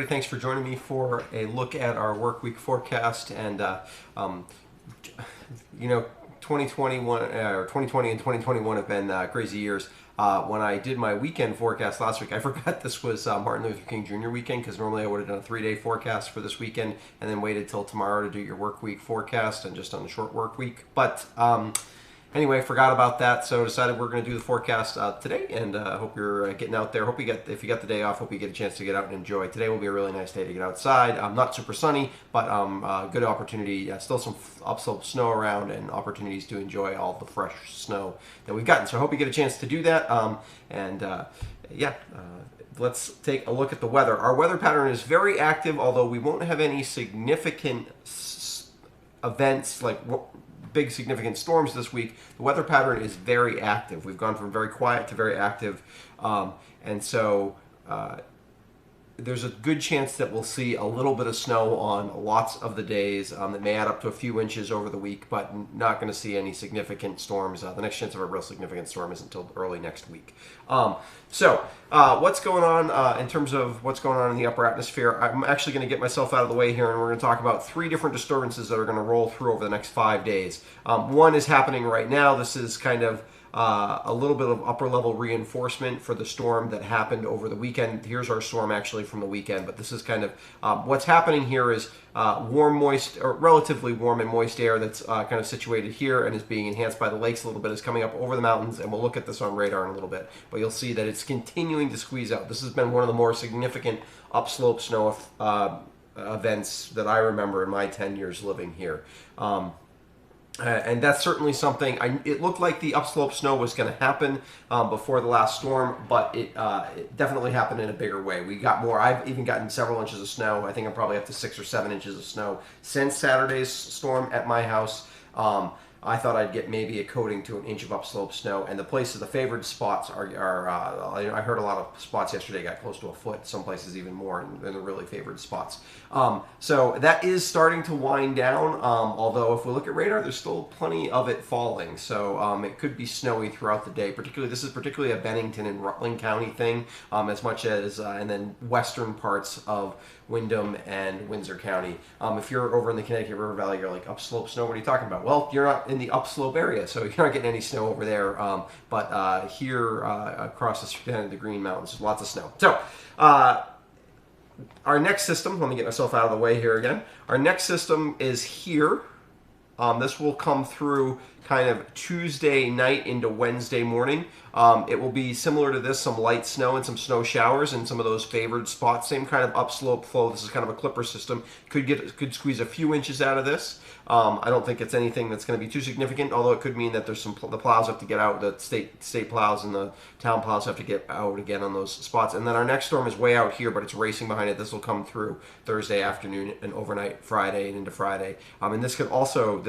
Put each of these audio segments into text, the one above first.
everybody. Thanks for joining me for a look at our work week forecast. And, you know, 2020 and 2021 have been crazy years. When I did my weekend forecast last week, I forgot this was Martin Luther King Jr. weekend, because normally I would have done a 3-day forecast for this weekend and then waited till tomorrow to do your work week forecast and just on the short work week. But anyway, forgot about that, so decided we're going to do the forecast today, and hope you're getting out there. If you got the day off, hope you get a chance to get out and enjoy. Today will be a really nice day to get outside. Not super sunny, but good opportunity. Still some upslope snow around, and opportunities to enjoy all the fresh snow that we've gotten. So I hope you get a chance to do that. Let's take a look at the weather. Our weather pattern is very active, although we won't have any significant events like big significant storms this week. The weather pattern is very active. We've gone from very quiet to very active, and so there's a good chance that we'll see a little bit of snow on lots of the days. That may add up to a few inches over the week, but not going to see any significant storms. The next chance of a real significant storm isn't until early next week. What's going on in terms of what's going on in the upper atmosphere? I'm actually going to get myself out of the way here, and we're going to talk about 3 different disturbances that are going to roll through over the next 5 days. One is happening right now. This is kind of a little bit of upper level reinforcement for the storm that happened over the weekend. Here's our storm actually from the weekend, but this is kind of what's happening here is warm, moist, or relatively warm and moist air that's kind of situated here and is being enhanced by the lakes a little bit, is coming up over the mountains, and we'll look at this on radar in a little bit, but you'll see that it's continuing to squeeze out. This has been one of the more significant upslope snow events that I remember in my 10 years living here. And that's certainly something. It looked like the upslope snow was going to happen before the last storm, but it definitely happened in a bigger way. We got more. I've even gotten several inches of snow. I think I'm probably up to 6 or 7 inches of snow since Saturday's storm at my house. I thought I'd get maybe a coating to an inch of upslope snow, and the places, the favored spots are I heard a lot of spots yesterday got close to a foot, some places even more in the really favored spots. So that is starting to wind down, although if we look at radar, there's still plenty of it falling, so it could be snowy throughout the day. This is particularly a Bennington and Rutland County thing, as much as, and then western parts of Windham and Windsor County. If you're over in the Connecticut River Valley, you're like, upslope snow, what are you talking about? Well, you're not in the upslope area, so you're not getting any snow over there. But here across the Green Mountains, lots of snow. So our next system, let me get myself out of the way here again. Our next system is here. This will come through kind of Tuesday night into Wednesday morning. It will be similar to this, some light snow and some snow showers in some of those favored spots. Same kind of upslope flow. This is kind of a clipper system. Could squeeze a few inches out of this. I don't think it's anything that's going to be too significant, although it could mean that there's the plows have to get out, the state plows and the town plows have to get out again on those spots. And then our next storm is way out here, but it's racing behind it. This will come through Thursday afternoon and overnight Friday and into Friday. And this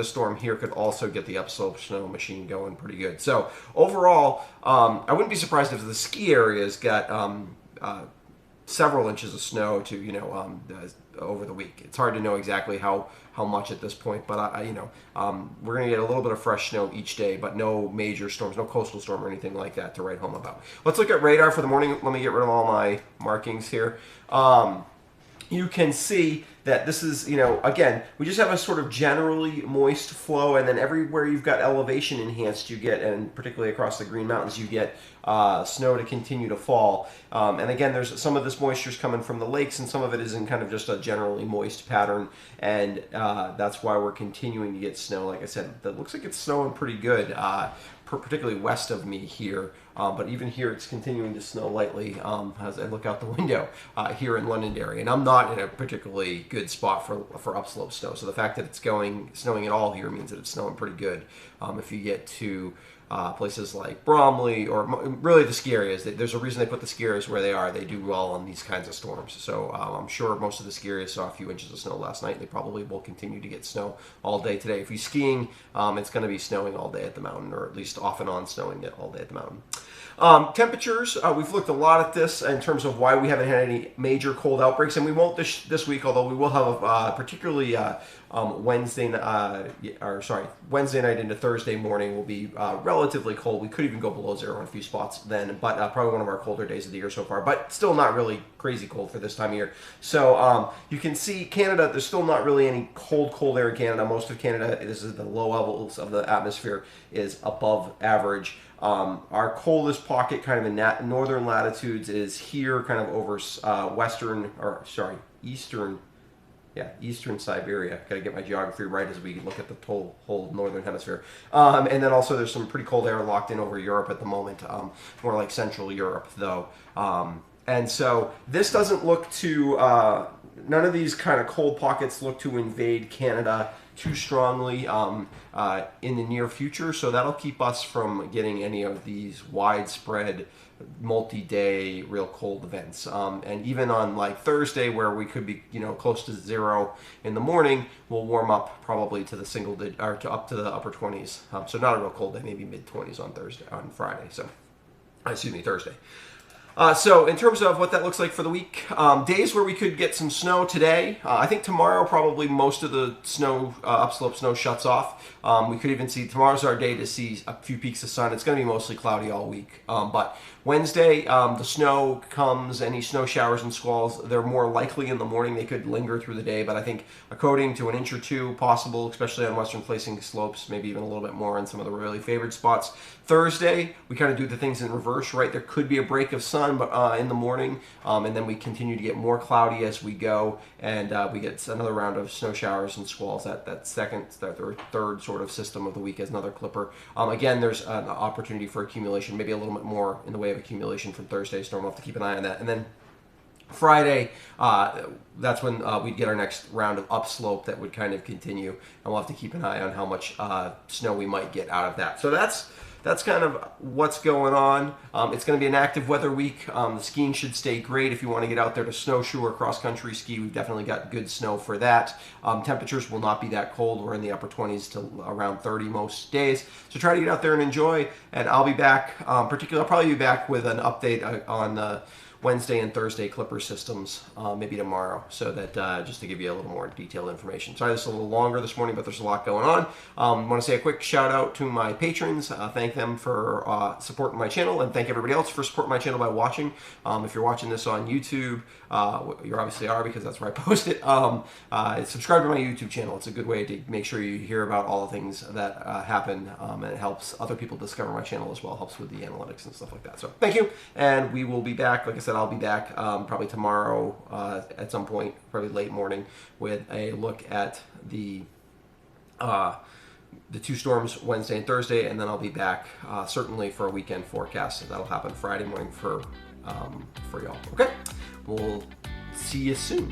storm here could also get the upslope snow machine going pretty good. So overall, I wouldn't be surprised if the ski areas got several inches of snow to over the week. It's hard to know exactly how much at this point, but we're going to get a little bit of fresh snow each day, but no major storms, no coastal storm or anything like that to write home about. Let's look at radar for the morning. Let me get rid of all my markings here. You can see that this is, again, we just have a sort of generally moist flow, and then everywhere you've got elevation enhanced, you get, and particularly across the Green Mountains, you get snow to continue to fall. And again, there's some of this moisture is coming from the lakes, and some of it is in kind of just a generally moist pattern, and that's why we're continuing to get snow. Like I said, it looks like it's snowing pretty good, particularly west of me here. But even here, it's continuing to snow lightly as I look out the window here in Londonderry. And I'm not in a particularly good spot for upslope snow. So the fact that it's snowing at all here means that it's snowing pretty good. If you get to places like Bromley, or really the ski areas, there's a reason they put the ski areas where they are. They do well on these kinds of storms. So I'm sure most of the ski areas saw a few inches of snow last night. They probably will continue to get snow all day today. If you're skiing, it's going to be snowing all day at the mountain, or at least off and on snowing it all day at the mountain. Temperatures, we've looked a lot at this in terms of why we haven't had any major cold outbreaks, and we won't this week, although we will have particularly Wednesday night into Thursday morning will be relatively cold. We could even go below zero in a few spots then, but probably one of our colder days of the year so far, but still not really crazy cold for this time of year. So you can see Canada, there's still not really any cold air in Canada. Most of Canada, this is the low levels of the atmosphere, is above average. Our coldest pocket kind of in northern latitudes is here kind of over eastern Siberia. Got to get my geography right as we look at the whole northern hemisphere. And then also there's some pretty cold air locked in over Europe at the moment, more like Central Europe though. And so this doesn't look to, none of these kind of cold pockets look to invade Canada too strongly in the near future, so that'll keep us from getting any of these widespread multi-day real cold events. And even on like Thursday, where we could be close to zero in the morning, we'll warm up probably to the up to the upper 20s. So not a real cold day, maybe mid 20s on Friday. So Thursday. So in terms of what that looks like for the week, days where we could get some snow today. I think tomorrow probably most of the snow, upslope snow shuts off. We could even see, tomorrow's our day to see a few peaks of sun. It's going to be mostly cloudy all week. But Wednesday, the snow comes, any snow showers and squalls, they're more likely in the morning. They could linger through the day, but I think a coating to an inch or two possible, especially on western facing slopes, maybe even a little bit more on some of the really favored spots. Thursday, we kind of do the things in reverse, right? There could be a break of sun, but in the morning, and then we continue to get more cloudy as we go, and we get another round of snow showers and squalls. That third sort of system of the week as another clipper. Again, there's an opportunity for accumulation, maybe a little bit more in the way of accumulation from Thursday, so we'll have to keep an eye on that. And then Friday, that's when we'd get our next round of upslope that would kind of continue, and we'll have to keep an eye on how much snow we might get out of that. So that's kind of what's going on. It's going to be an active weather week. The skiing should stay great if you want to get out there to snowshoe or cross-country ski. We've definitely got good snow for that. Temperatures will not be that cold. We're in the upper 20s to around 30 most days. So try to get out there and enjoy, and I'll be back. I'll probably be back with an update on Wednesday and Thursday clipper systems, maybe tomorrow, so that just to give you a little more detailed information. Sorry this is a little longer this morning, but there's a lot going on. I want to say a quick shout out to my patrons. Thank them for supporting my channel, and thank everybody else for supporting my channel by watching. If you're watching this on YouTube, you obviously are, because that's where I post it. Subscribe to my YouTube channel. It's a good way to make sure you hear about all the things that happen, and it helps other people discover my channel as well. Helps with the analytics and stuff like that. So thank you, and we will be back. Like I said, I'll be back probably tomorrow at some point, probably late morning, with a look at the two storms Wednesday and Thursday, and then I'll be back certainly for a weekend forecast. So that'll happen Friday morning for y'all. Okay, we'll see you soon.